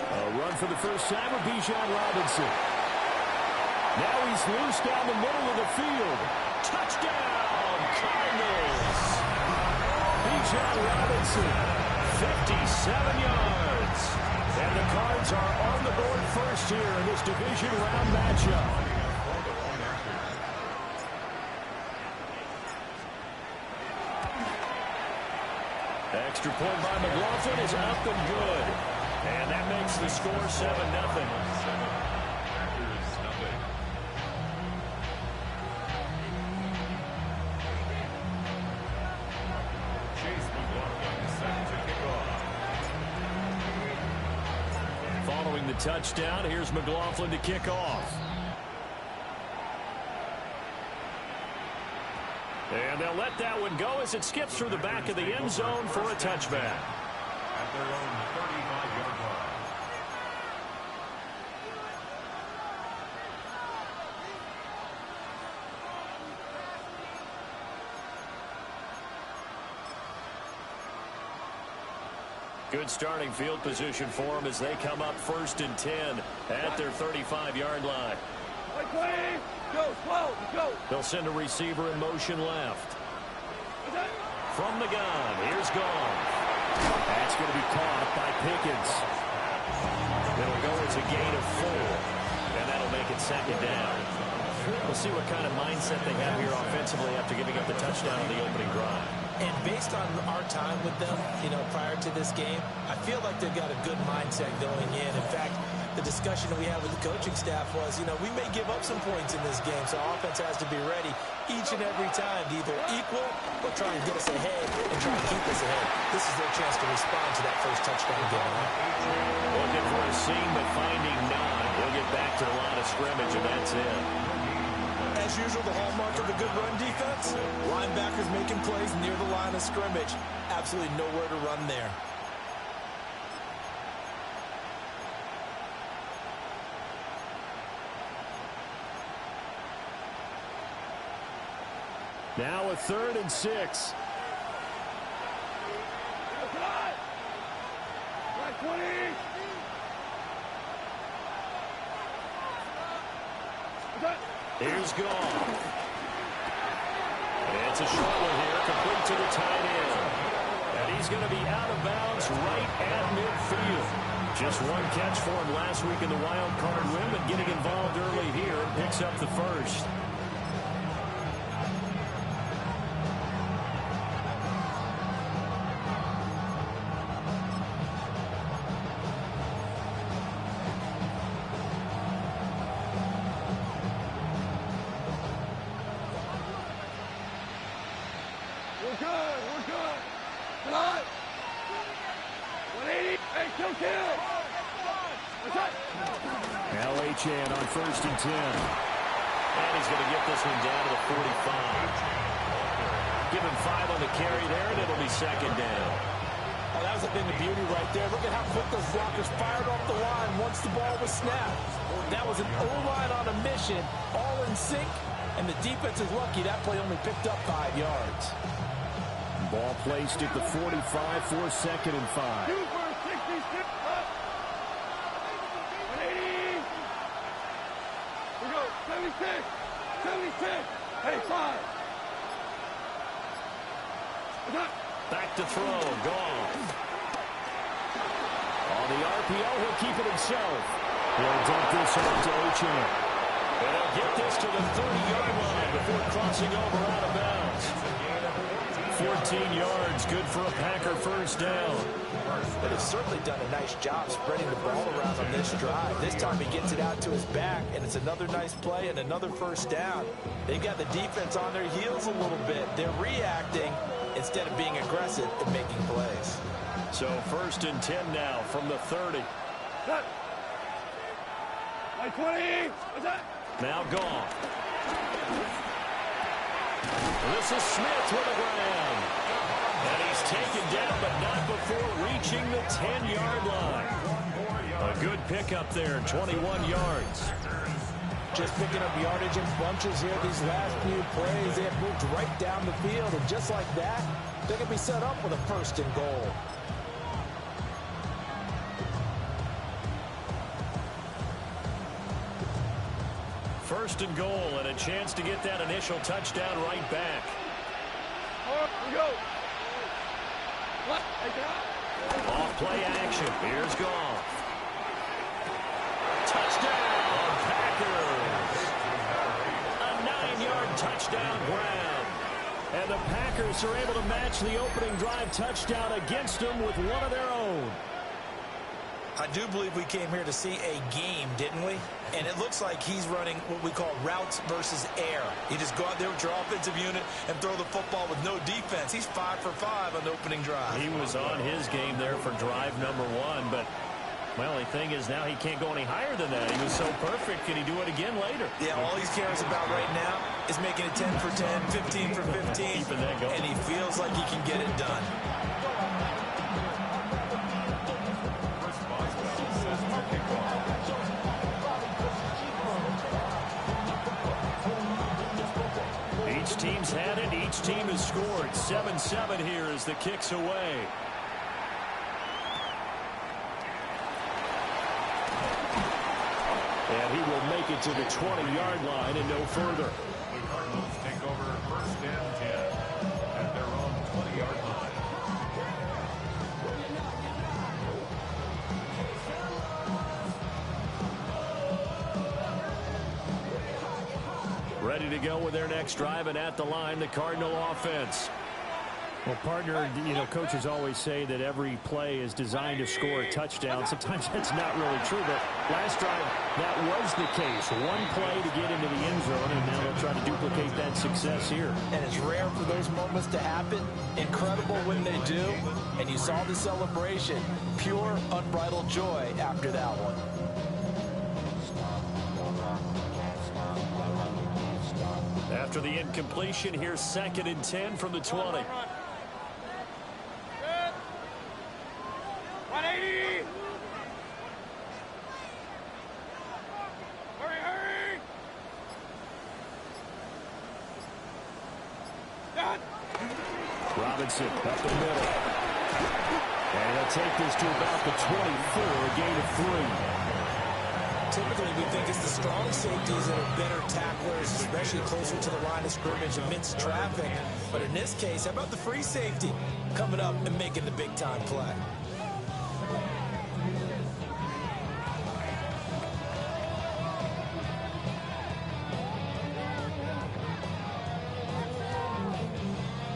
A run for the first time with Bijan Robinson. Now he's loose down the middle of the field. Touchdown, Cardinals! Bijan Robinson, 57 yards. And the Cards are on the board first here in this division round matchup. Extra point by McLaughlin is up and good. And that makes the score 7-0. Following the touchdown, here's McLaughlin to kick off. And they'll let that one go as it skips through the back of the end zone for a touchback. At their own 35-yard line. Good starting field position for them as they come up 1st and 10 at their 35-yard line. They'll send a receiver in motion left. From the gun, here's Goff. That's going to be caught by Pickens. It'll go as a gain of 4, and that'll make it 2nd down. We'll see what kind of mindset they have here offensively after giving up the touchdown on the opening drive. And based on our time with them, prior to this game, I feel like they've got a good mindset going in. In fact, the discussion that we had with the coaching staff was, we may give up some points in this game, so our offense has to be ready each and every time to either equal or try and get us ahead and try and keep us ahead. This is their chance to respond to that first touchdown given up. Looking for a seam, but finding none. He'll get back to the line of scrimmage, and that's it. As usual, the hallmark of a good run defense, linebackers making plays near the line of scrimmage. Absolutely nowhere to run there. Now a 3rd and 6. Here's Goff. It's a short one here, complete to the tight end. And he's going to be out of bounds right at midfield. Just one catch for him last week in the wild card win, but getting involved early here, picks up the first. LHN on 1st and 10. And he's going to get this one down to the 45. Give him 5 on the carry there, and it'll be 2nd down. Oh, that was a thing of beauty right there. Look at how quick those blockers fired off the line once the ball was snapped. That was an O-line on a mission, all in sync, and the defense is lucky that play only picked up 5 yards. Ball placed at the 45 for 2nd and 5. Back to throw, Goff. On the RPO, he'll keep it himself. He'll dump this off to Ochan. And he'll get this to the 30-yard line before crossing over out of bounds. 14 yards, good for a Packer 1st down. But has certainly done a nice job spreading the ball around on this drive. This time he gets it out to his back, and it's another nice play and another 1st down. They've got the defense on their heels a little bit. They're reacting instead of being aggressive and making plays. So 1st and 10 now from the 30. Now Goff. This is Smith with a grab. And he's taken down, but not before reaching the 10-yard line. A good pickup there, 21 yards. Just picking up yardage in bunches here these last few plays. They have moved right down the field, and just like that, they can be set up with a 1st and goal. First and goal, and a chance to get that initial touchdown right back. Off play action. Here's Goff. Touchdown, Packers. A 9-yard touchdown grab. And the Packers are able to match the opening drive touchdown against them with one of their own. I do believe we came here to see a game, didn't we? And it looks like he's running what we call routes versus air. You just go out there with your offensive unit and throw the football with no defense. He's 5 for 5 on the opening drive. He was on his game there for drive number 1, but my only thing is now he can't go any higher than that. He was so perfect. Can he do it again later? Yeah, all he cares about right now is making it 10 for 10, 15 for 15. Keeping that going. And he feels like he can get it done. Each team's had it. Each team has scored. 7-7 here as the kick's away. And he will make it to the 20-yard line and no further. The Cardinals take over 1st and 10 at their own 20-yard line. Ready to go with their next drive, and at the line, the Cardinal offense. Well, partner, you know, coaches always say that every play is designed to score a touchdown. Sometimes that's not really true, but last drive, that was the case. One play to get into the end zone, and now they'll try to duplicate that success here. And it's rare for those moments to happen. Incredible when they do. And you saw the celebration. Pure, unbridled joy after that one. After the incompletion, here's 2nd and 10 from the 20. 180. Hurry. Done. Robinson up the middle. And they'll take this to about the 24, a gain of 3. Typically, we think it's the strong safeties that are better tacklers, especially closer to the line of scrimmage amidst traffic. But in this case, how about the free safety coming up and making the big-time play?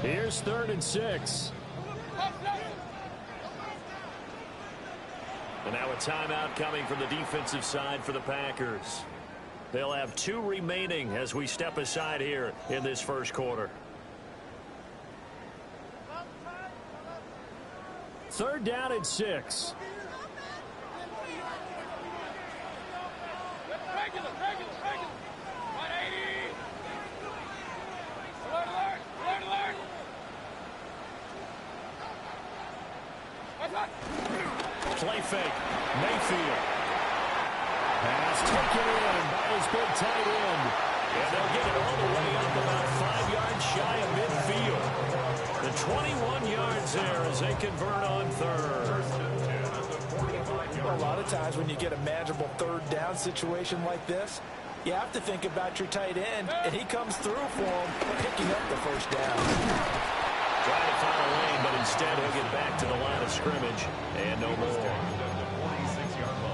Here's 3rd and 6. And now a timeout coming from the defensive side for the Packers. They'll have 2 remaining as we step aside here in this first quarter. 3rd down and 6. Regular. 180. Alert. Play fake. Mayfield. Pass taken in by his big tight end. And they'll get it all the way up about 5 yards shy of midfield. The 21 yards there as they convert on 3rd. A lot of times when you get a manageable 3rd down situation like this, you have to think about your tight end, and he comes through for him, picking up the 1st down. Trying to find a lane, but instead he'll get back to the line of scrimmage. And no more.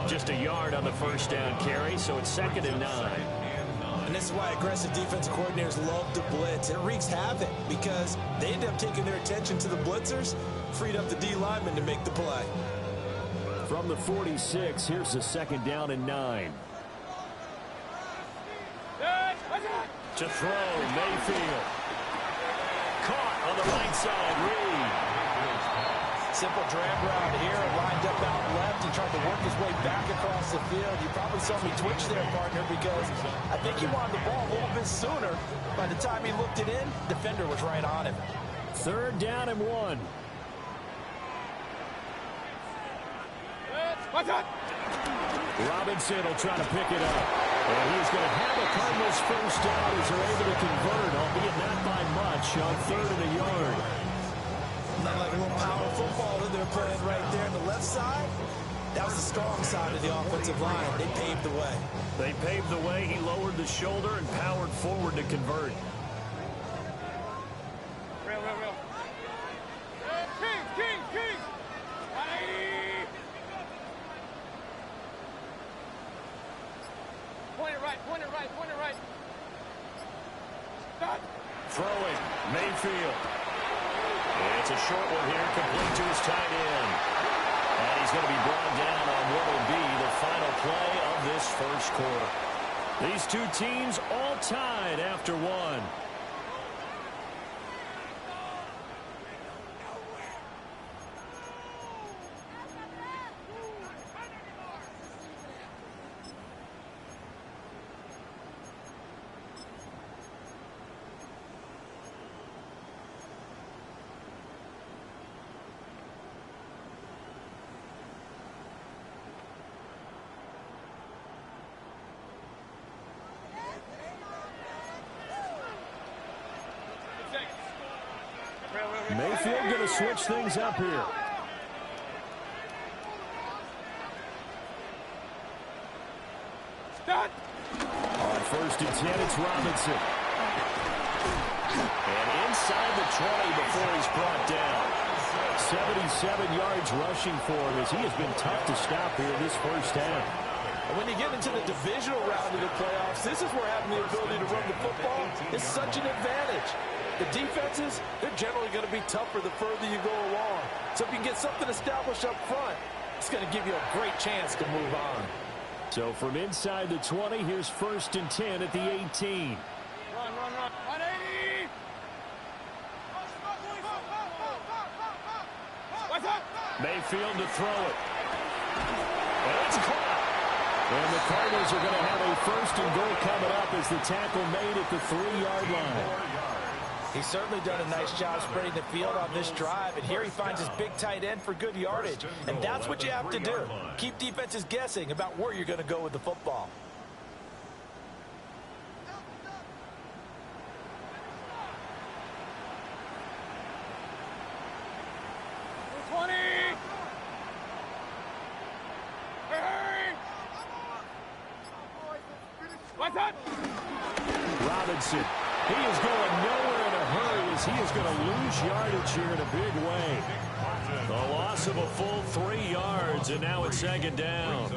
Just a yard on the 1st down carry, so it's 2nd and 9. And this is why aggressive defensive coordinators love to blitz. It wreaks havoc because they end up taking their attention to the blitzers, freed up the D lineman to make the play. From the 46, here's the 2nd down and 9. To throw, Mayfield. Caught on the right side, Reed. Simple drag route here, lined up out left. He tried to work his way back across the field. You probably saw me twitch there, partner, because I think he wanted the ball a little bit sooner. By the time he looked it in, defender was right on him. 3rd down and 1. Robinson will try to pick it up. And he's going to have a Cardinals first down as they're able to convert, albeit not by much, on 3rd and a yard. Not like a little power football that they're playing right there on the left side. That was the strong side of the offensive line. They paved the way. They paved the way. He lowered the shoulder and powered forward to convert. Real. Kings. 180. Point it right. Stop. Throwing, Mayfield. It's a short one here, complete to his tight end. And he's going to be brought down on what will be the final play of this first quarter. These two teams all tied after one. Mayfield going to switch things up here. Stop. On 1st and 10, it's Robinson. And inside the 20 before he's brought down. 77 yards rushing for him as he has been tough to stop here this first half. And when you get into the divisional round of the playoffs, this is where having the ability to run the football is such an advantage. The defenses, they're generally going to be tougher the further you go along. So if you can get something established up front, it's going to give you a great chance to move on. So from inside the 20, here's 1st and 10 at the 18. Run. 180. What's up? Mayfield to throw it. And it's caught. And the Cardinals are going to have a 1st and goal coming up as the tackle made at the 3-yard line. He's certainly done a nice job spreading the field on this drive, and here he finds his big tight end for good yardage. And that's what you have to do. Keep defenses guessing about where you're going to go with the football. What's up? Robinson. He is going nowhere in a hurry as he is going to lose yardage here in a big way. The loss of a full 3 yards, and now it's 2nd down.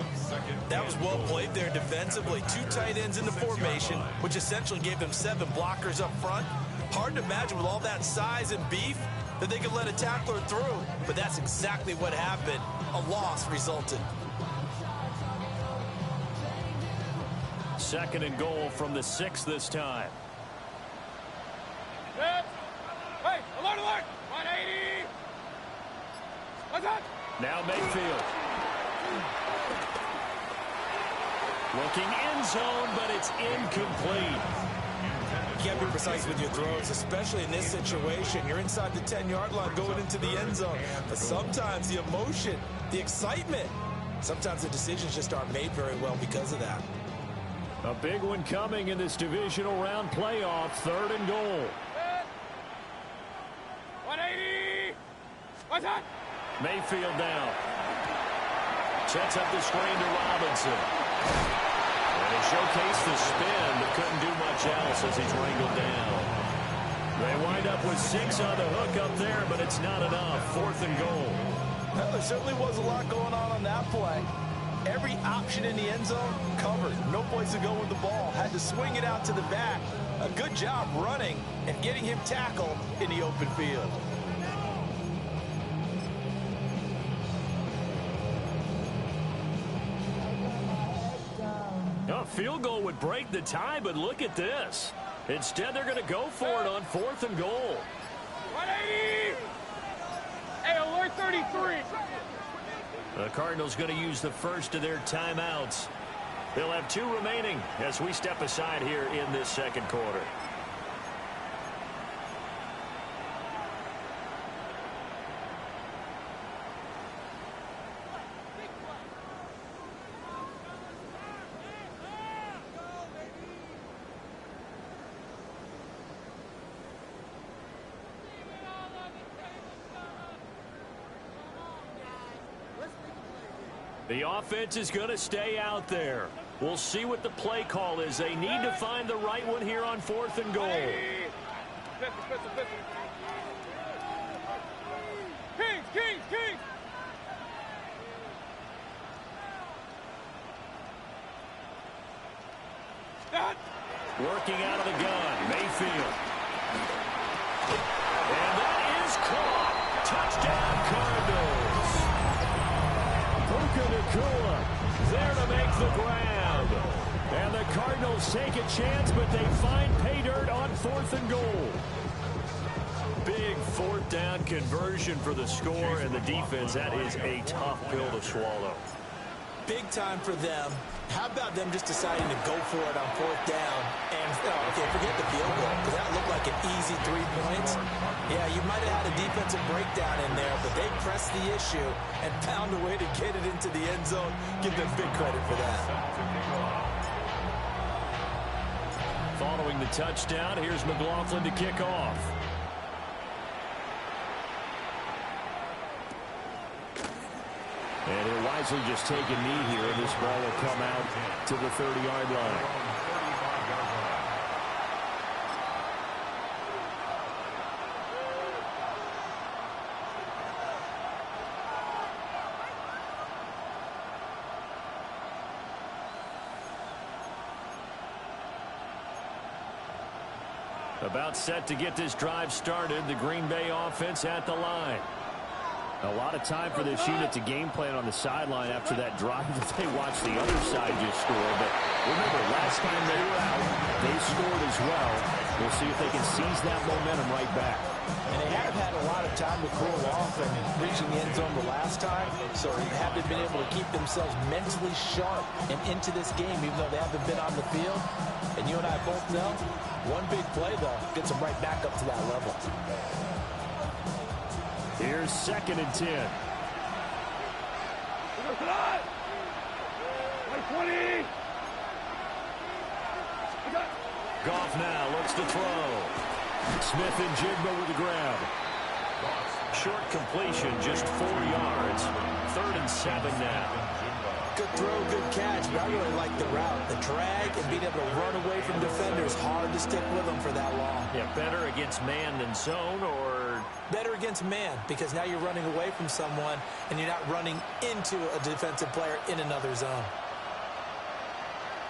That was well played there defensively. 2 tight ends in the formation, which essentially gave them 7 blockers up front. Hard to imagine with all that size and beef that they could let a tackler through, but that's exactly what happened. A loss resulted. 2nd and goal from the 6 this time. Hey, alert! 180. What's up? Now Mayfield. Looking end zone, but it's incomplete. You can't be precise with your throws, especially in this situation. You're inside the 10-yard line going into the end zone. But sometimes the emotion, the excitement, sometimes the decisions just aren't made very well because of that. A big one coming in this divisional round playoff, 3rd and goal. 180. What's up? Mayfield down. Sets up the screen to Robinson. And he showcased the spin, but couldn't do much else as he's wrangled down. They wind up with 6 on the hook up there, but it's not enough. 4th and goal. Well, there certainly was a lot going on that play. Every option in the end zone covered. No place to go with the ball. Had to swing it out to the back. A good job running and getting him tackled in the open field. A field goal would break the tie, but look at this. Instead, they're going to go for it on 4th and goal. 180. Hey, alert 33. The Cardinals going to use the first of their timeouts. They'll have 2 remaining as we step aside here in this 2nd quarter. The offense is going to stay out there. We'll see what the play call is. They need to find the right one here on 4th and goal. Kings, Kings, Kings! Working out of the gun, Mayfield. And that is caught. Touchdown, Cardinals. Puka Nacua there to make the grab. And the Cardinals take a chance, but they find pay dirt on 4th and goal. Big 4th down conversion for the score, and the defense, that is a tough pill to swallow. Big time for them. How about them just deciding to go for it on 4th down? And, okay, forget the field goal, because that looked like an easy 3 points. Yeah, you might have had a defensive breakdown in there, but they pressed the issue and found a way to get it into the end zone. Give them big credit for that. Following the touchdown, here's McLaughlin to kick off. And he'll wisely just take a knee here, and this ball will come out to the 30-yard line. About set to get this drive started, the Green Bay offense at the line. A lot of time for this unit to game plan on the sideline after that drive that they watched the other side just score. But remember, last time they were out, they scored as well. We'll see if they can seize that momentum right back. And they have had a lot of time to cool off and reaching the end zone the last time. So they haven't been able to keep themselves mentally sharp and into this game, even though they haven't been on the field. And you and I both know, one big play, though, gets them right back up to that level. Here's 2nd and 10. Goff now looks to throw. Smith and Jigba with the grab. Short completion, just 4 yards. 3rd and 7 now. Good throw, good catch, but I really like the route. The drag and being able to run away from defenders, hard to stick with them for that long. Yeah, better against man than zone, or better against man, because now you're running away from someone and you're not running into a defensive player in another zone.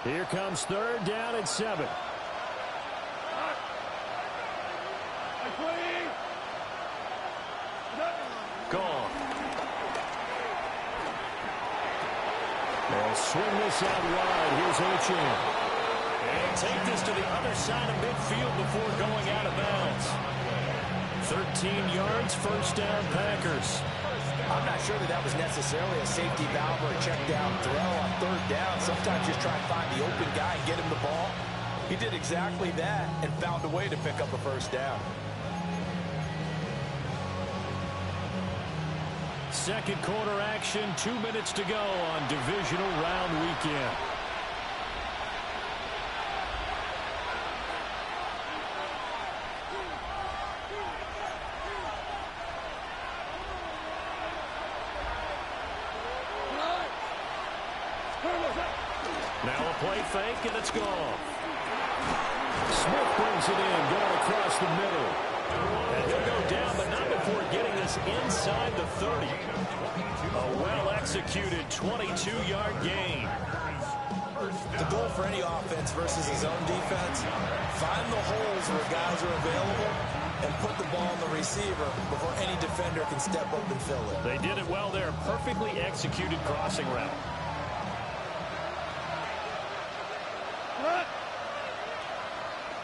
Here comes 3rd down and 7. Gone. They'll swing this out wide. Here's Ochan. And take this to the other side of midfield before going out of bounds. 13 yards, 1st down, Packers. I'm not sure that was necessarily a safety valve or a check down throw on 3rd down. Sometimes just try and find the open guy and get him the ball. He did exactly that and found a way to pick up a 1st down. Second quarter action, 2 minutes to go on divisional round weekend. Now a play fake, and it's gone. Smith brings it in, going across the middle. And he'll go down, but not before getting this inside the 30. A well-executed 22-yard gain. The goal for any offense versus his own defense, find the holes where guys are available and put the ball on the receiver before any defender can step up and fill it. They did it well there. Perfectly executed crossing route.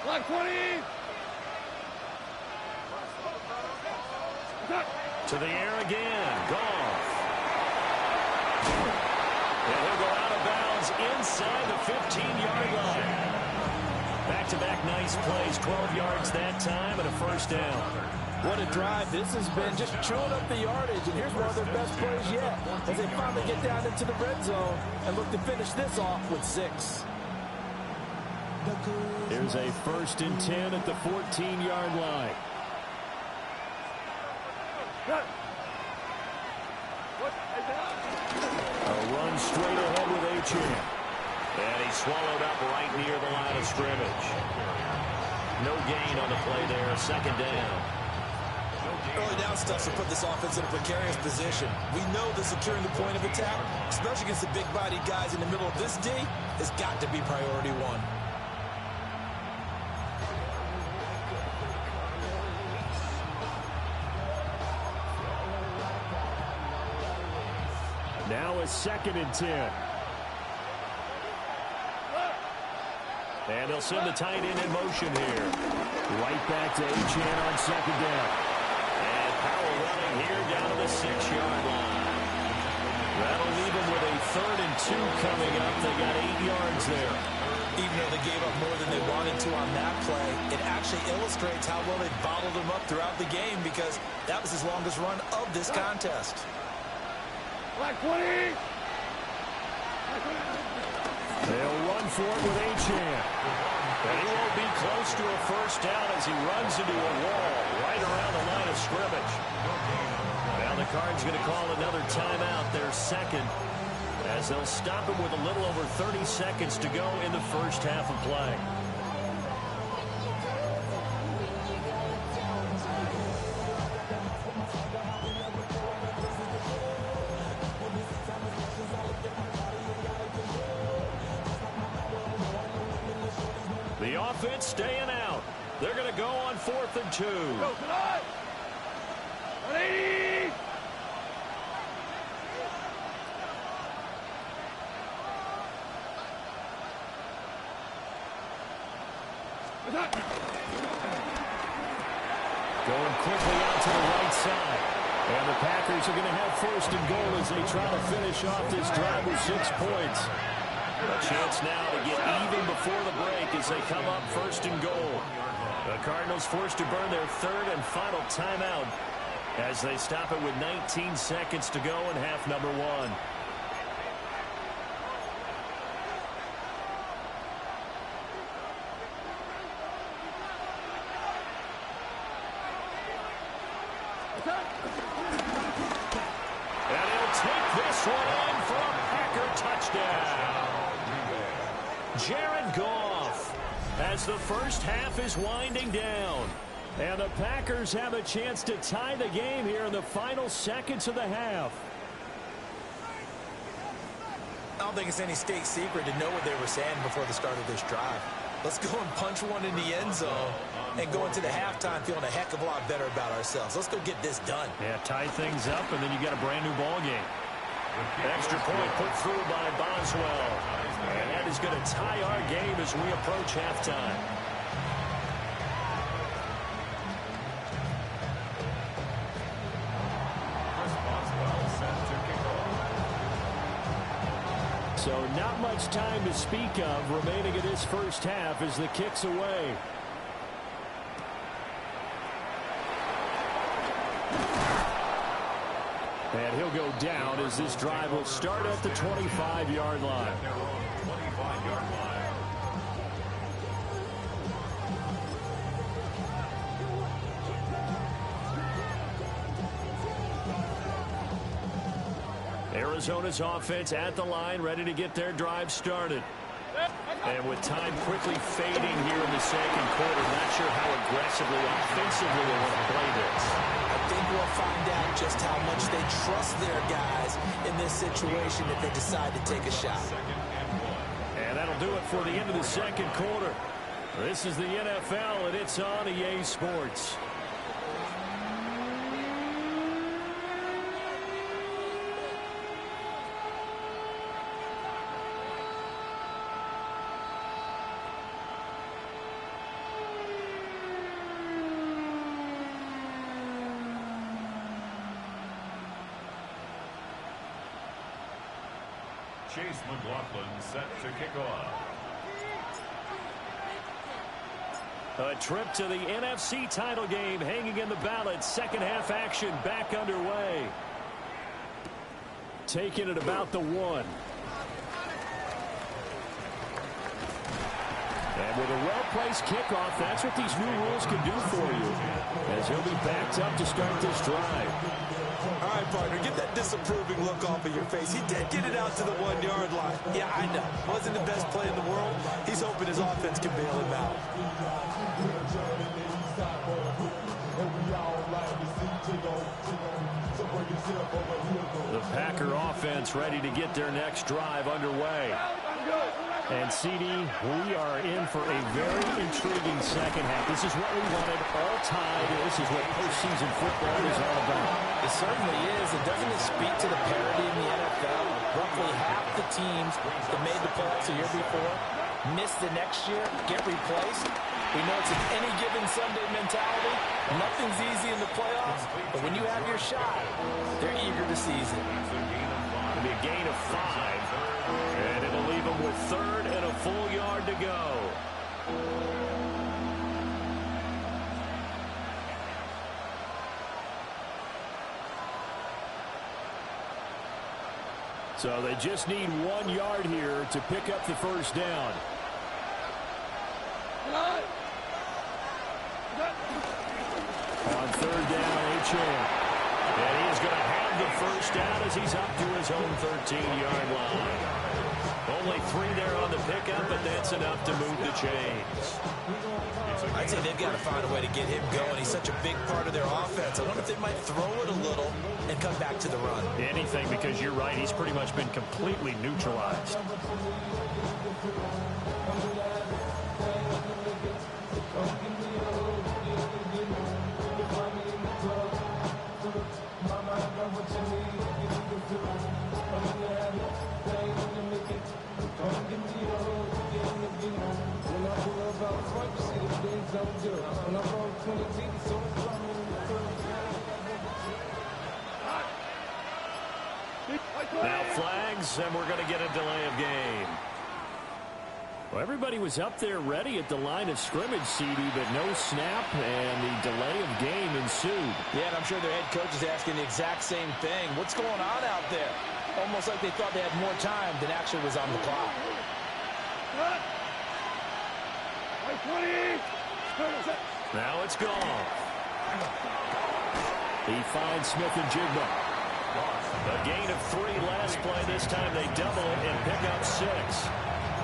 Block 20! To the air again. Goff. And he'll go out of bounds inside the 15-yard line. Back-to-back nice plays. 12 yards that time and a 1st down. What a drive this has been, just chewing up the yardage. And here's one of their best plays yet as they finally get down into the red zone and look to finish this off with 6. Here's a 1st and 10 at the 14-yard line. A run straight ahead with Achane. And he's swallowed up right near the line of scrimmage. No gain on the play there. Second down. Early down stuff to put this offense in a precarious position. We know that securing the point of attack, especially against the big-bodied guys in the middle of this D, has got to be priority one. Now a 2nd and 10. And they'll send the tight end in motion here. Right back to Achane on 2nd down. And Powell running here down to the 6-yard line. That'll leave them with a 3rd and 2 coming up. They got 8 yards there. Even though they gave up more than they wanted to on that play, it actually illustrates how well they bottled them up throughout the game because that was his longest run of this contest. Black 20. They'll run for it with Achane. And he won't be close to a first down as he runs into a wall right around the line of scrimmage. Now the Cards going to call another timeout, their 2nd, as they'll stop him with a little over 30 seconds to go in the first half of play. The offense staying out. They're going to go on 4th and 2. Go tonight. 180. Going quickly out to the right side. And the Packers are going to have 1st and goal as they try to finish off this drive with 6 points. A chance now to get even before the break as they come up 1st and goal. The Cardinals forced to burn their 3rd and final timeout as they stop it with 19 seconds to go in half number 1. And he'll take this one in for a Packer touchdown. Jared Goff as the first half is winding down. And the Packers have a chance to tie the game here in the final seconds of the half. I don't think it's any state secret to know what they were saying before the start of this drive. Let's go and punch one in the end zone and go into the halftime feeling a heck of a lot better about ourselves. Let's go get this done. Yeah, tie things up, and then you got a brand new ball game. Extra point put through by Boswell. And that is going to tie our game as we approach halftime. So not much time to speak of remaining in this first half as the kick's away. And he'll go down as this drive will start at the 25-yard line. Arizona's offense at the line, ready to get their drive started. And with time quickly fading here in the second quarter, not sure how aggressively, offensively they want to play this. I think we'll find out just how much they trust their guys in this situation if they decide to take a shot. And that'll do it for the end of the second quarter. This is the NFL, and it's on EA Sports. Chase McLaughlin set to kick off. A trip to the NFC title game hanging in the balance. Second half action back underway. Taking it about the 1. And with a well-placed kickoff, that's what these new rules can do for you, as he'll be backed up to start this drive. All right, partner, get that disapproving look off of your face. He did get it out to the 1-yard line. Yeah, I know. Wasn't the best play in the world. He's hoping his offense can bail him out. The Packer offense ready to get their next drive underway. And, CD, we are in for a very intriguing second half. This is what we wanted all time. This is what postseason football is all about. It certainly is. And doesn't it speak to the parity in the NFL? Roughly half the teams that made the playoffs the year before miss the next year, get replaced. We know it's an any given Sunday mentality. Nothing's easy in the playoffs, but when you have your shot, they're eager to seize it. It'll be a gain of 5, and it'll leave them with 3rd and a full yard to go. So they just need 1 yard here to pick up the first down. On 3rd down, H.A. And he is going to have the first down as he's up to his own 13-yard line. Only 3 there on the pickup, but that's enough to move the chains. I'd say they've got to find a way to get him going. He's such a big part of their offense. I wonder if they might throw it a little and come back to the run. Anything, because you're right. He's pretty much been completely neutralized. Now flags, and we're going to get a delay of game. Well, everybody was up there ready at the line of scrimmage, CD, but no snap, and the delay of game ensued. Yeah, and I'm sure their head coach is asking the exact same thing. What's going on out there? Almost like they thought they had more time than actually was on the clock. Now it's gone. He finds Smith and Jigba. A gain of 3 last play. This time they double it and pick up 6.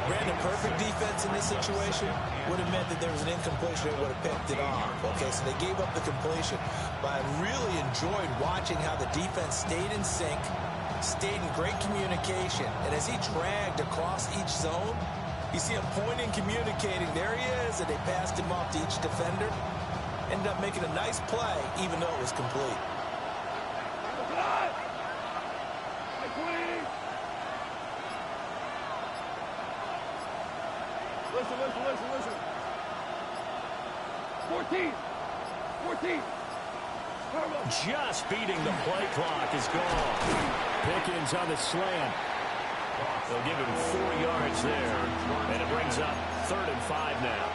Brandon, perfect defense in this situation would have meant that there was an incompletion that would have picked it off. Okay, so they gave up the completion. But I really enjoyed watching how the defense stayed in sync, stayed in great communication. And as he dragged across each zone, you see him pointing, communicating. There he is, and they passed him off to each defender. Ended up making a nice play, even though it was complete. Listen. 14. Just beating the play clock is gone. Pickens on the slant. They'll give him 4 yards there, and it brings up 3rd and 5 now.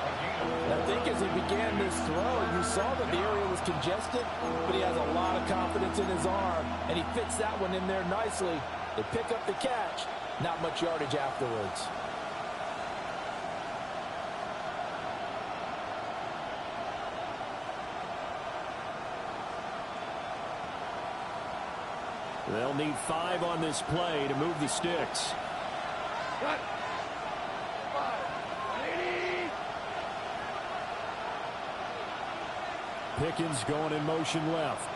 I think as he began this throw, you saw that the area was congested, but he has a lot of confidence in his arm, and he fits that one in there nicely. They pick up the catch, not much yardage afterwards. They'll need 5 on this play to move the sticks. Cut. 5. Pickens going in motion left.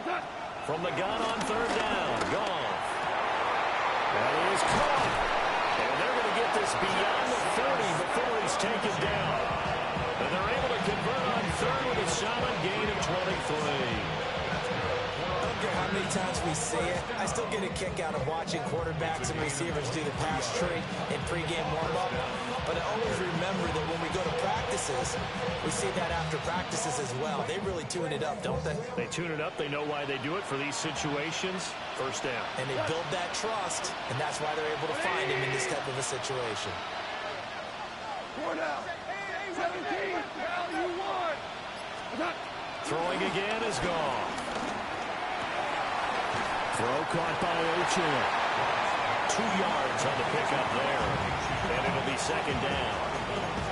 Cut. From the gun on 3rd down. Goff. That is caught. And they're going to get this beyond the 30 before he's taken down. And they're able to convert on 3rd with a solid gain of 23. How many times we say it, I still get a kick out of watching quarterbacks and receivers do the pass tree in pregame warm-up. But I always remember that when we go to practices, we see that after practices as well. They really tune it up, don't they? They tune it up. They know why they do it for these situations. First down. And they build that trust, and that's why they're able to find him in this type of a situation. 4 down. 17. Now you won. Throwing again is gone. Throw caught by O'Chan. 2 yards on the pickup there. And it'll be 2nd down.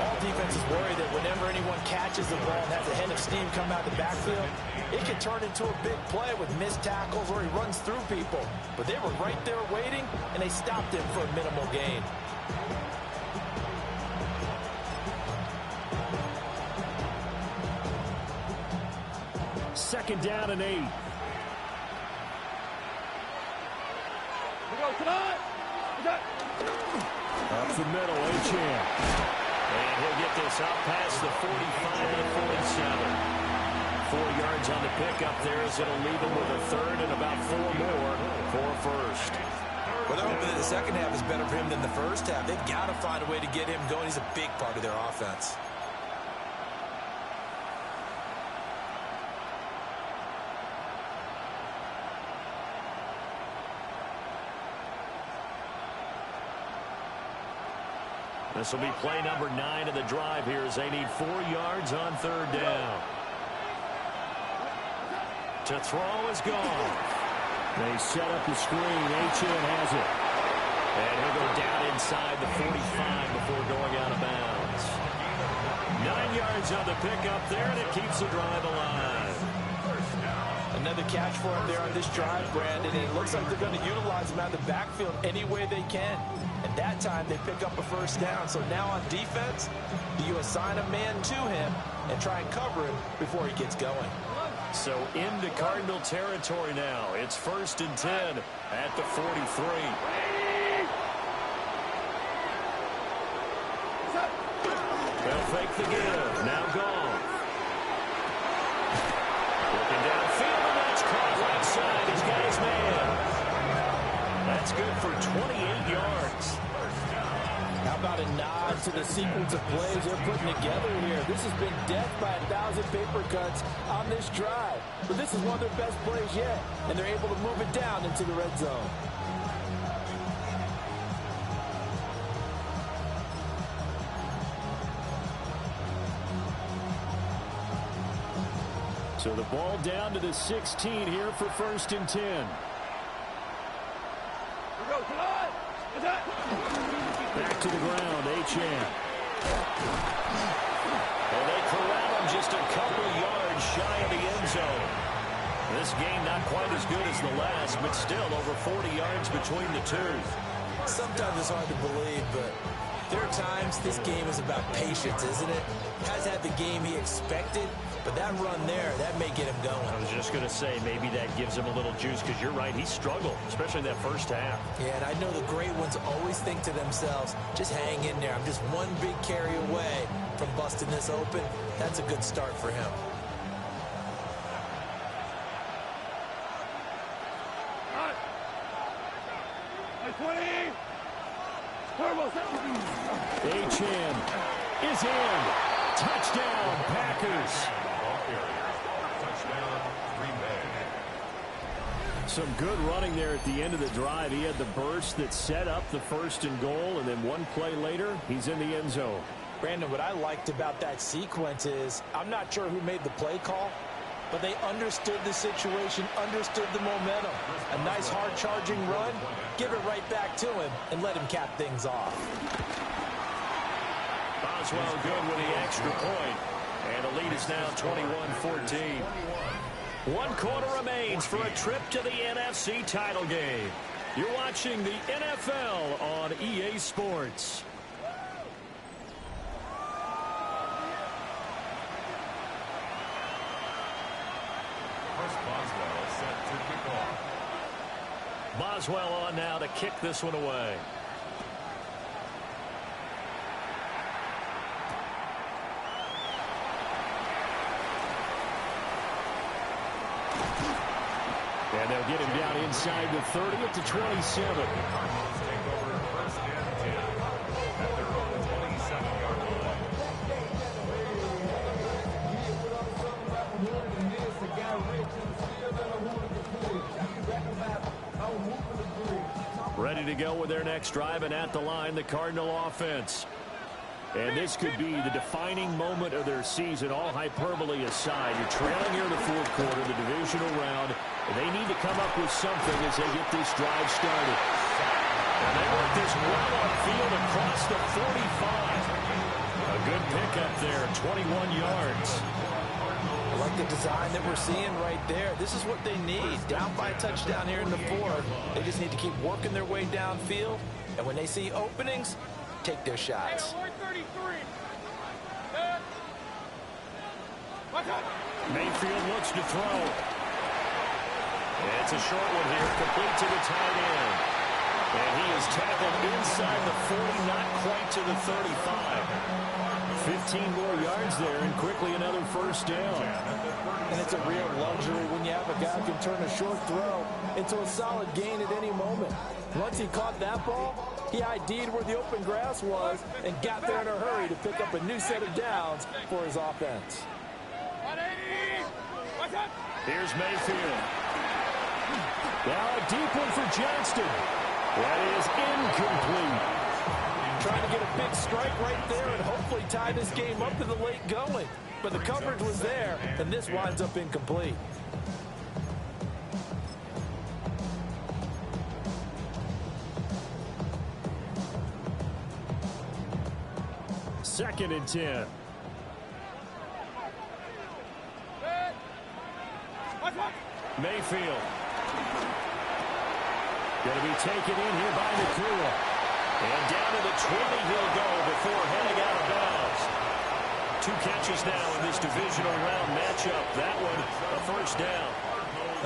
All defenses worry that whenever whenever anyone catches the ball and has a head of steam come out of the backfield, it can turn into a big play with missed tackles or he runs through people. But they were right there waiting, and they stopped him for a minimal gain. Second down and 8. Up the middle, Achane. And he'll get this out past the 45 to the 47. 4 yards on the pickup there as it'll leave him with a third and about 4 more for a first. Well, they're hoping that the second half is better for him than the first half. They've got to find a way to get him going. He's a big part of their offense. This will be play number 9 of the drive here as they need 4 yards on third down. To throw is gone. They set up the screen. Achane has it. And he'll go down inside the 45 before going out of bounds. 9 yards on the pickup there, and it keeps the drive alive. Another catch for him there on this drive, Brandon. And it looks like they're going to utilize him out of the backfield any way they can. And that time they pick up a first down. So now on defense, do you assign a man to him and try and cover him before he gets going? So into Cardinal territory now. It's 1st and 10 at the 43. They'll fake the give. Now gone. Looking downfield, and that's caught right side. He's got his man. That's good for 28 yards. How about a nod to the sequence of plays they're putting together here? This has been death by 1,000 paper cuts on this drive. But this is one of their best plays yet, and they're able to move it down into the red zone. So the ball down to the 16 here for 1st and 10. Back to the ground, Achane. And they corral him just a couple yards shy of the end zone. This game not quite as good as the last, but still over 40 yards between the two. Sometimes it's hard to believe, but there are times this game is about patience, isn't it? Has had the game he expected, but that run there, that may get him going. I was just going to say, maybe that gives him a little juice, because you're right, he struggled, especially in that first half. Yeah, and I know the great ones always think to themselves, just hang in there. I'm just one big carry away from busting this open. That's a good start for him. Achane is in. Touchdown, Packers. Touchdown, Green Bay. Some good running there at the end of the drive. He had the burst that set up the 1st and goal, and then one play later, he's in the end zone. Brandon, what I liked about that sequence is I'm not sure who made the play call, but they understood the situation, understood the momentum. A nice hard-charging run, give it right back to him, and let him cap things off. Boswell good with the extra point, and the lead is now 21-14. 1 quarter remains for a trip to the NFC title game. You're watching the NFL on EA Sports. Boswell set to kick off. Boswell on now to kick this one away. And they'll get him down inside the 30 at the 27. Cardinals take over 1st and 10 at their own 27-yard line. Ready to go with their next drive, and at the line, the Cardinal offense. And this could be the defining moment of their season, all hyperbole aside. You're trailing here in the 4th quarter, the divisional round, and they need to come up with something as they get this drive started. And they work this well upfield across the 45. A Good pickup there, 21 yards. I like the design that we're seeing right there. This is what they need. Down by a touchdown here in the fourth. They just need to keep working their way downfield. And when they see openings, take their shots. Mayfield looks to throw. It's a short one here, complete to the tight end. And he is tackled inside the 40, not quite to the 35. 15 more yards there, and quickly another first down. And it's a real luxury when you have a guy who can turn a short throw into a solid gain at any moment. Once he caught that ball, he ID'd where the open grass was and got there in a hurry to pick up a new set of downs for his offense. Here's Mayfield. Now a deep one for Johnston. That is incomplete. Trying to get a big strike right there and hopefully tie this game up to the late going. But the coverage was there, and this winds up incomplete. Second and 10. Mayfield. Going to be taken in here by Nakua. And down to the 20 he'll go before heading out of bounds. 2 catches now in this divisional round matchup. That one, a first down.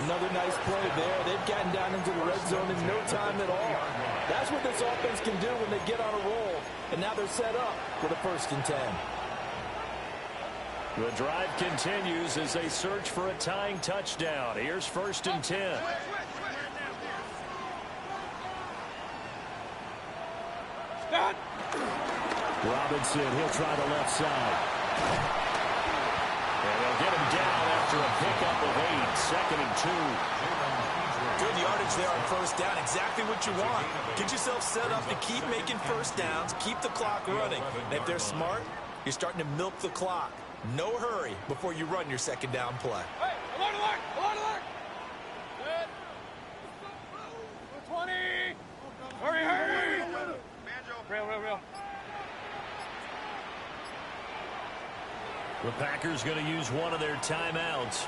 Another nice play there. They've gotten down into the red zone in no time at all. That's what this offense can do when they get on a roll. And now they're set up with a 1st and 10. The drive continues as they search for a tying touchdown. Here's 1st and 10. Robinson, he'll try the left side. And they'll get him down after a pickup of 8. 2nd and 2. Good yardage there on 1st down. Exactly what you want. Get yourself set up to keep making 1st downs, keep the clock running. And if they're smart, you're starting to milk the clock. No hurry before you run your 2nd down play. Hey, alert, alert, alert, alert. Good. 20. Hurry, hurry. Real. The Packers going to use one of their timeouts.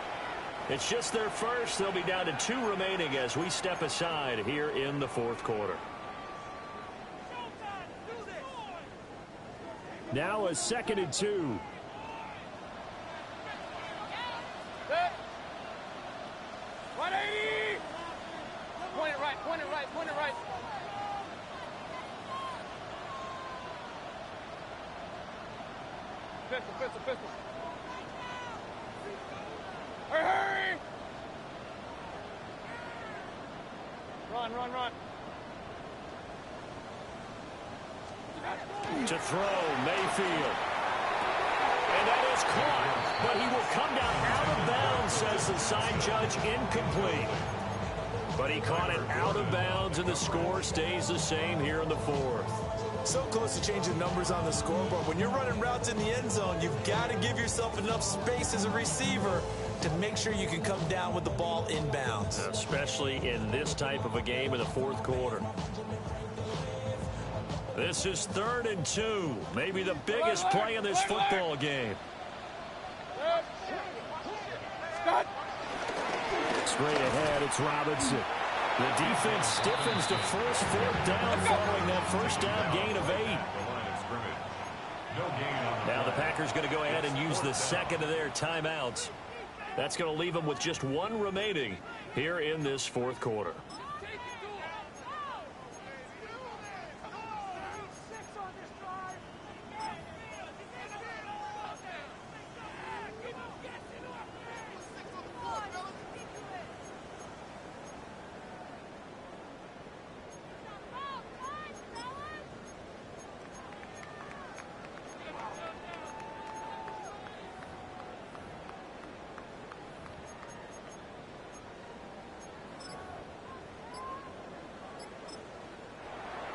It's just their first. They'll be down to 2 remaining as we step aside here in the 4th quarter. Now a 2nd and 2. Set. 180. Point it right, point it right, point it right. Pistol. Hurry! Run. To throw, Mayfield. And that is caught, but he will come down out of bounds, says the side judge, incomplete. But he caught it out of bounds, and the score stays the same here in the 4th. So close to changing numbers on the scoreboard. When you're running routes in the end zone, you've got to give yourself enough space as a receiver to make sure you can come down with the ball inbounds. Especially in this type of a game in the 4th quarter. This is 3rd and 2. Maybe the biggest play in this football game. Straight ahead, it's Robinson. The defense stiffens to force 4th down following that 1st down gain of 8. Now the Packers going to go ahead and use the 2nd of their timeouts. That's going to leave them with just 1 remaining here in this 4th quarter.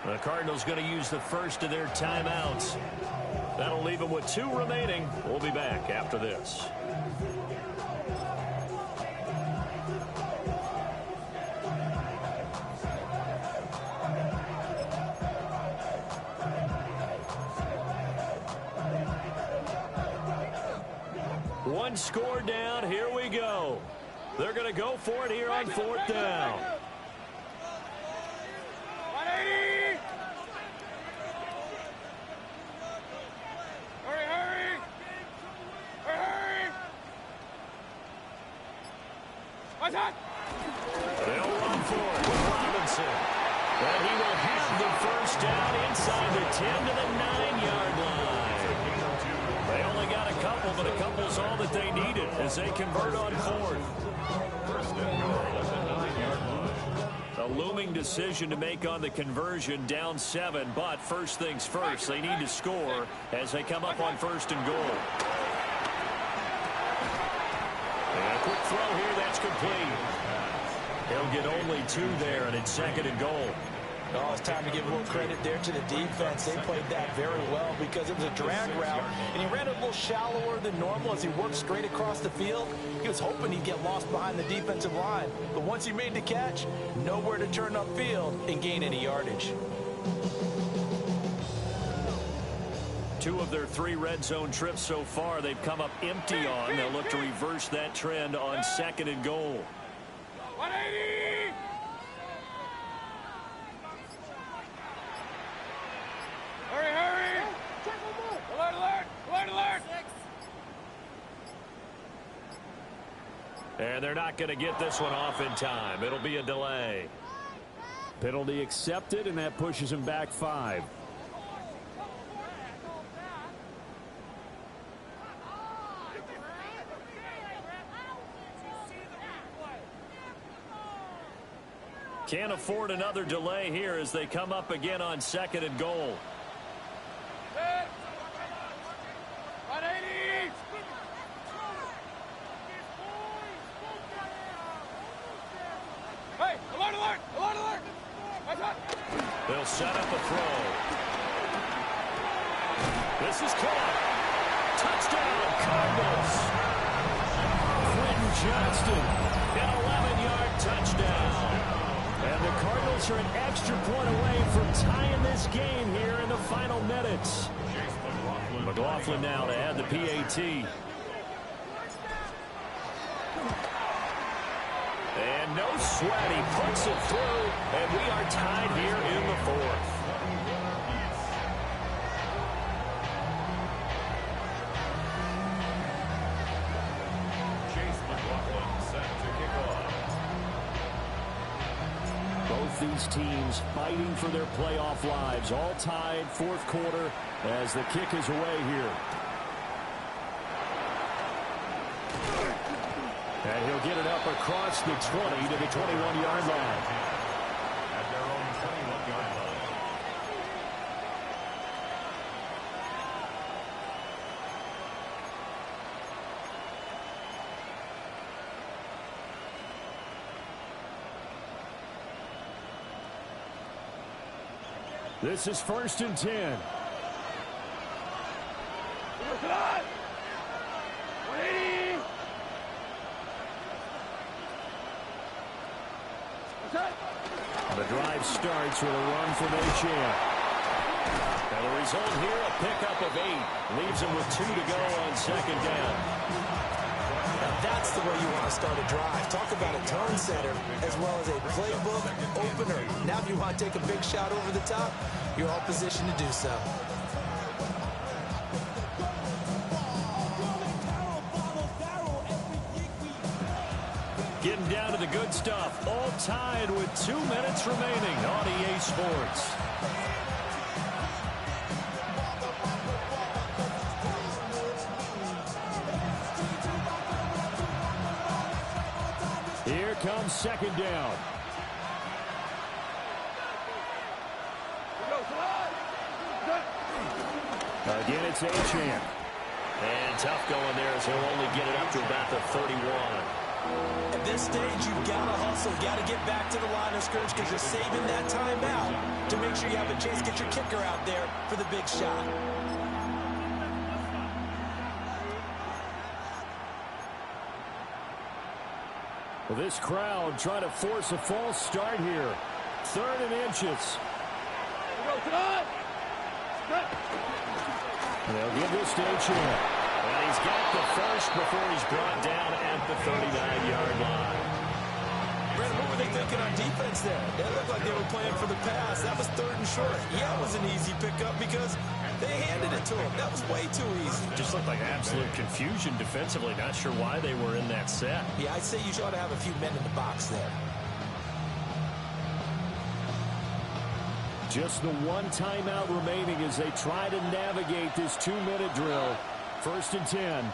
The Cardinals going to use the 1st of their timeouts. That'll leave them with 2 remaining. We'll be back after this. One score down. Here we go. They're going to go for it here on 4th down. 180! Hurry, hurry! Hurry! What's that? They'll run for it with Robinson. And he will have the first down inside the 10 to the 9-yard line. They only got a couple, but a couple's all that they needed as they convert on 4th. First and goal at the 9-yard line. A looming decision to make on the conversion, down 7, but first things first, they need to score as they come up on 1st and goal. And a quick throw here, that's complete. He'll get only 2 there, and it's 2nd and goal. Oh, it's time to give more credit there to the defense. They played that very well because it was a drag route, and he ran a little shallower than normal as he worked straight across the field. He was hoping he'd get lost behind the defensive line, but once he made the catch, nowhere to turn upfield and gain any yardage. 2 of their 3 red zone trips so far, they've come up empty on. They'll look to reverse that trend on 2nd and goal. 180! Hurry, hurry! Alert, alert! Alert, alert! And they're not going to get this one off in time. It'll be a delay. Penalty accepted, and that pushes him back 5. Can't afford another delay here as they come up again on 2nd and goal. 180! Hey, alert, alert! Alert, alert! What's up? They'll set up a throw. This is caught. Touchdown, Cardinals. Quentin Johnston, an 11-yard touchdown. And the Cardinals are an extra point away from tying this game here in the final minutes. McLaughlin now to add the PAT. And no sweat, he puts it through, and we are tied here in the 4th. These teams fighting for their playoff lives, all tied 4th quarter as the kick is away here. And he'll get it up across the 20 to the 21-yard line. At their own 21-yard line. This is 1st and 10. 180! The drive starts with a run from Achane. And the result here, a pickup of 8. Leaves him with 2 to go on 2nd down. Now that's the way you want to start a drive. Talk about a tone setter as well as a playbook opener. Now if you want to take a big shot over the top, you're all positioned to do so. Getting down to the good stuff. All tied with 2 minutes remaining on EA Sports. Here comes 2nd down. Again, it's Achane. And tough going there as he'll only get it up to about the 31. At this stage, you've got to hustle, got to get back to the line of scrimmage because you're saving that timeout to make sure you have a chance to get your kicker out there for the big shot. Well, this crowd trying to force a false start here. 3rd and inches. They'll give this to Achane. And he's got the first before he's brought down at the 39-yard line. Brandon, what were they thinking on defense there? It looked like they were playing for the pass. That was 3rd and short. Yeah, it was an easy pickup because they handed it to him. That was way too easy. Just looked like absolute confusion defensively. Not sure why they were in that set. Yeah, I'd say you ought to have a few men in the box there. Just the one timeout remaining as they try to navigate this 2-minute drill. 1st and 10.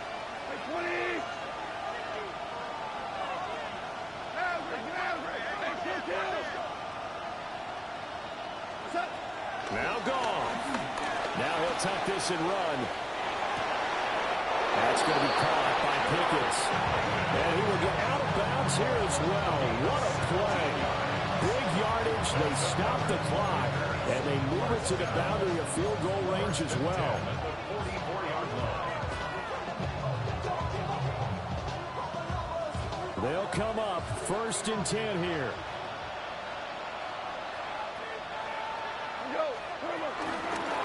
Now gone. Now he'll tuck this and run. That's going to be caught by Pickens. And he will get out of bounds here as well. What a play. Big yardage. They stop the clock. And they move it to the boundary of field goal range as well. They'll come up 1st and 10 here.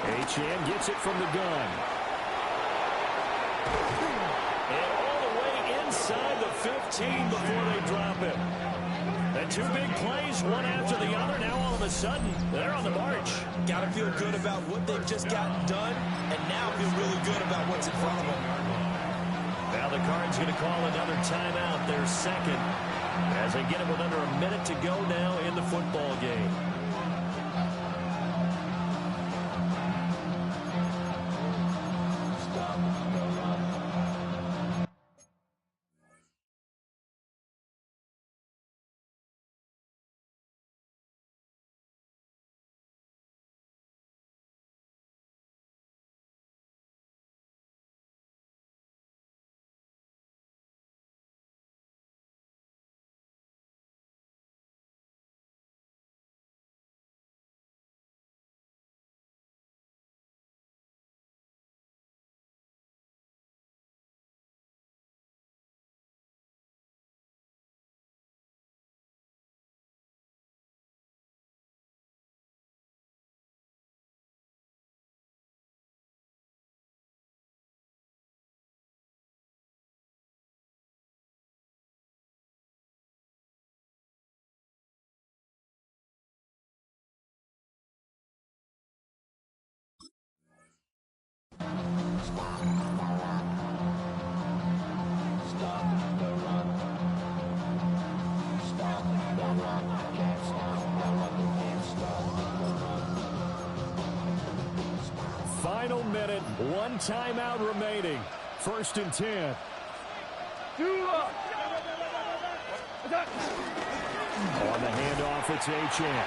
Achane gets it from the gun. And all the way inside the 15 before they drop him. And 2 big plays, one after the other. Now all of a sudden, they're on the march. Got to feel good about what they've just gotten done, and now feel really good about what's in front of them. Now the Cards going to call another timeout, their second, as they get it with under a minute to go now in the football game. Final minute, 1 timeout remaining. 1st and 10. On the handoff, it's Achane.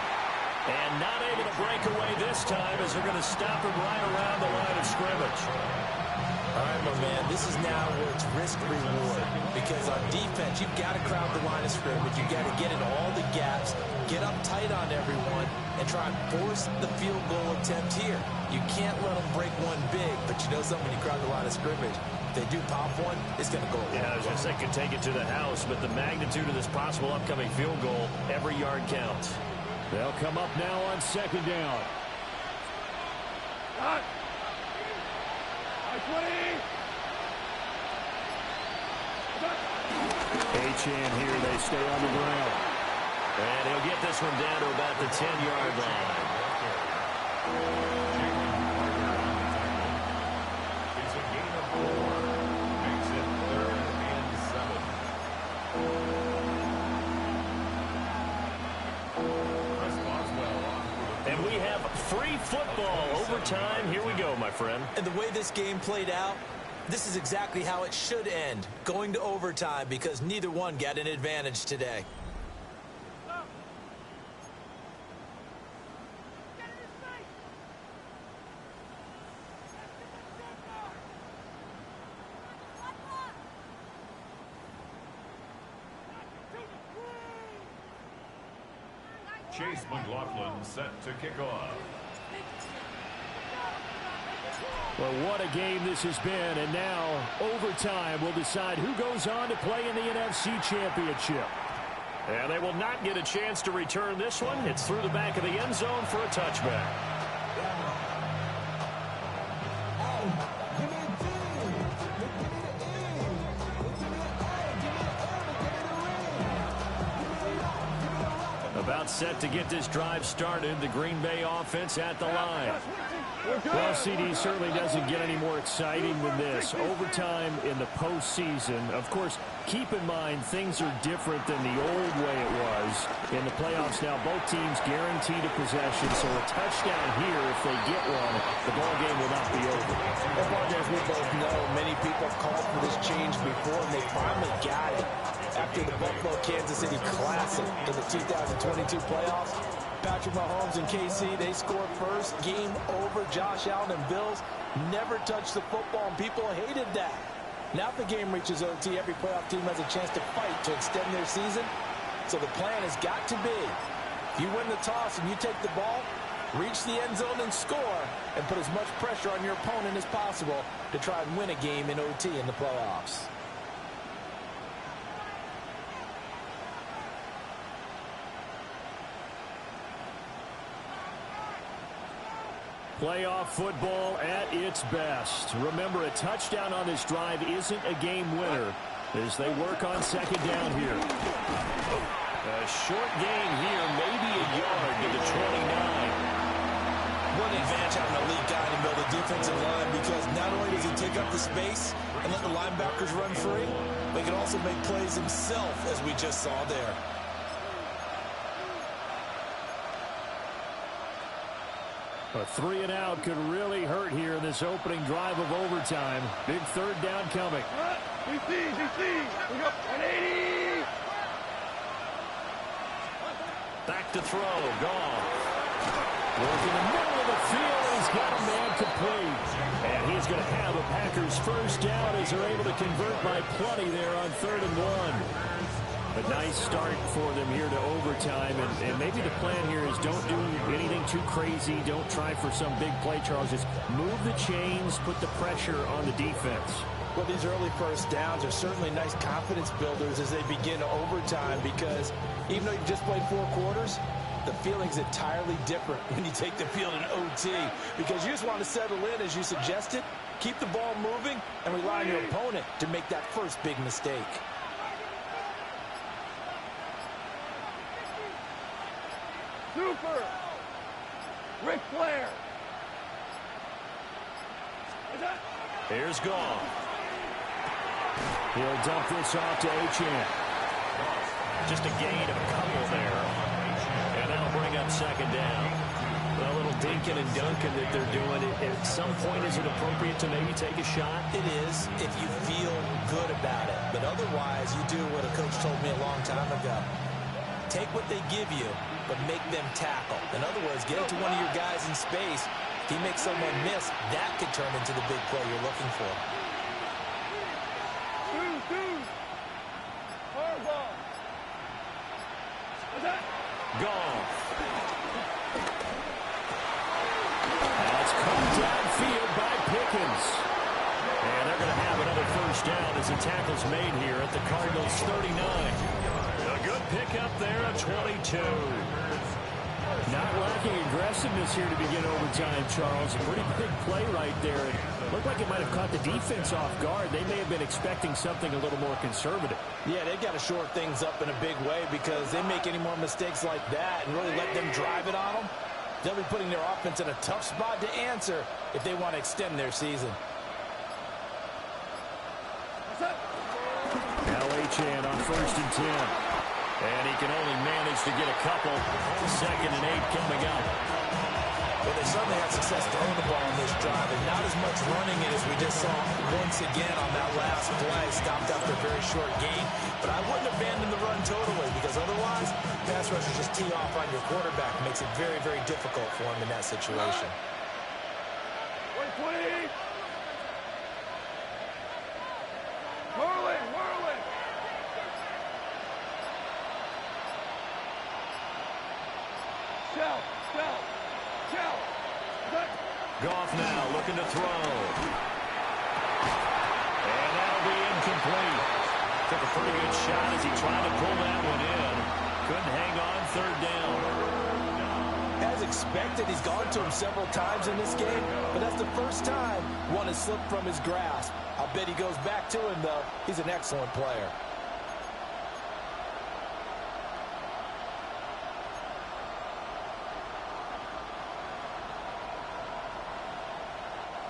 And not able to break away this time as they're going to stop him right around the line of scrimmage. All right, my man, this is now where it's risk-reward. Because on defense, you've got to crowd the line of scrimmage. You've got to get in all the gaps, get up tight on everyone, and try and force the field goal attempt here. You can't let them break one big, but you know something, when you crowd the line of scrimmage, if they do pop one, it's going to go. Yeah, I was going to say could take it to the house, but the magnitude of this possible upcoming field goal, every yard counts. They'll come up now on 2nd down. Achane here, they stay on the ground. And he'll get this one down to about the 10-yard line. It's a gain of 4. Makes it 3rd and 7. And we have free football overtime. Here we go, my friend. And the way this game played out, this is exactly how it should end, going to overtime, because neither one got an advantage today. Chase McLaughlin set to kick off. Well, what a game this has been, and now overtime will decide who goes on to play in the NFC Championship. And they will not get a chance to return this one. It's through the back of the end zone for a touchback. About set to get this drive started. The Green Bay offense at the line. Well, CD certainly doesn't get any more exciting than this. Overtime in the postseason. Of course, keep in mind things are different than the old way it was. In the playoffs now, both teams guaranteed a possession, so a touchdown here, if they get one, the ball game will not be over. As we both know, many people have called for this change before, and they finally got it. After the Buffalo-Kansas City Classic in the 2022 playoffs, Patrick Mahomes and KC, they scored first. Game over. Josh Allen and Bills never touched the football, and people hated that. Now if the game reaches OT, every playoff team has a chance to fight to extend their season. So the plan has got to be, if you win the toss and you take the ball, reach the end zone and score, and put as much pressure on your opponent as possible to try and win a game in OT in the playoffs. Playoff football at its best. Remember, a touchdown on this drive isn't a game winner as they work on second down here. A short gain here, maybe a yard to the 29. What an advantage having an elite guy to build a defensive line, because not only does he take up the space and let the linebackers run free, but he can also make plays himself, as we just saw there. A 3-and-out could really hurt here in this opening drive of overtime. Big third down coming. DC. We got 180. Back to throw. Gone. Working the middle of the field. He's got a man complete. And he's going to have a Packers first down as they're able to convert by plenty there on 3rd and 1. A nice start for them here to overtime, and maybe the plan here is don't do anything too crazy. Don't try for some big play, Charles. Just move the chains, put the pressure on the defense. Well, these early first downs are certainly nice confidence builders as they begin overtime, because even though you've just played 4 quarters, the feeling's entirely different when you take the field in OT, because you just want to settle in, as you suggested, keep the ball moving, and rely on your opponent to make that first big mistake. Super. Ric Flair. Here's Goff. He'll dump this off to Achane. Just a gain of a couple there. And that'll bring up second down. A little dinking and dunking that they're doing. At some point, is it appropriate to maybe take a shot? It is, if you feel good about it. But otherwise, you do what a coach told me a long time ago. Take what they give you, but make them tackle. In other words, get it to one of your guys in space. If he makes someone miss, that could turn into the big play you're looking for. Goff. That's caught downfield by Pickens. And they're going to have another first down as the tackle's made here at the Cardinals' 39. A good pickup there at 22. Not lacking aggressiveness here to begin overtime, Charles. A pretty big play right there. It looked like it might have caught the defense off guard. They may have been expecting something a little more conservative. Yeah, they've got to shore things up in a big way, because they make any more mistakes like that and really let them drive it on them, they'll be putting their offense in a tough spot to answer if they want to extend their season. Now Achane on 1st and 10. And he can only manage to get a couple. 2nd and 8 coming up. Well, they certainly had success throwing the ball on this drive, and not as much running it as we just saw once again on that last play. Stopped after a very short gain. But I wouldn't abandon the run totally, because otherwise, pass rushers just tee off on your quarterback. It makes it very, very difficult for him in that situation. 20. Whirling. Shout. Goff now looking to throw. And that'll be incomplete. Took a pretty good shot as he tried to pull that one in. Couldn't hang on 3rd down. As expected, he's gone to him several times in this game, but that's the first time one has slipped from his grasp. I'll bet he goes back to him, though. He's an excellent player.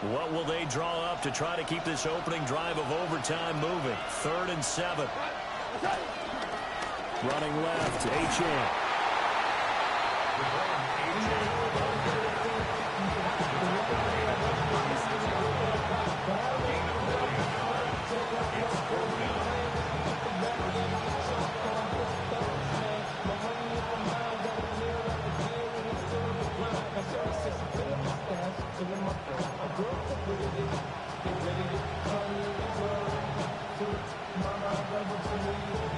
What will they draw up to try to keep this opening drive of overtime moving? 3rd and 7. Running left, H.A.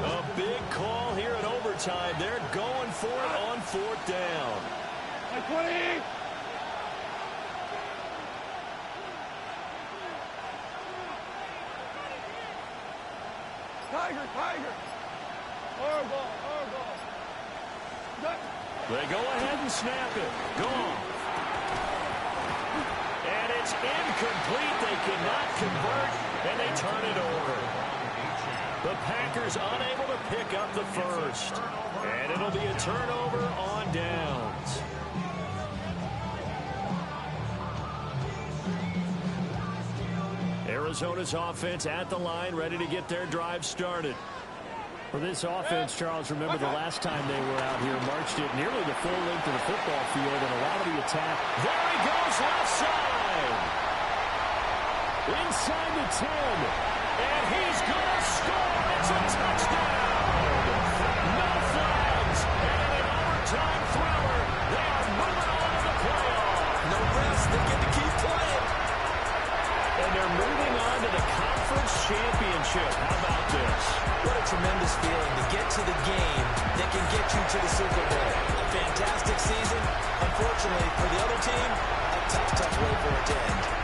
A big call here in overtime. They're going for it on 4th down. 20. Tiger. Horrible. They go ahead and snap it. Gone. And it's incomplete. They cannot convert, and they turn it over. The Packers unable to pick up the first. And it'll be a turnover on downs. Arizona's offense at the line, ready to get their drive started. For this offense, Charles, remember the last time they were out here, marched it nearly the full length of the football field, and a lot of the attack. There he goes, left side. Inside the 10. And he's going to score. It's a touchdown. No flags. And an overtime thriller. They are moving on to the playoffs. No rest. They get to keep playing. And they're moving on to the conference championship. How about this? What a tremendous feeling to get to the game that can get you to the Super Bowl. A fantastic season. Unfortunately, for the other team, a tough way for it to end.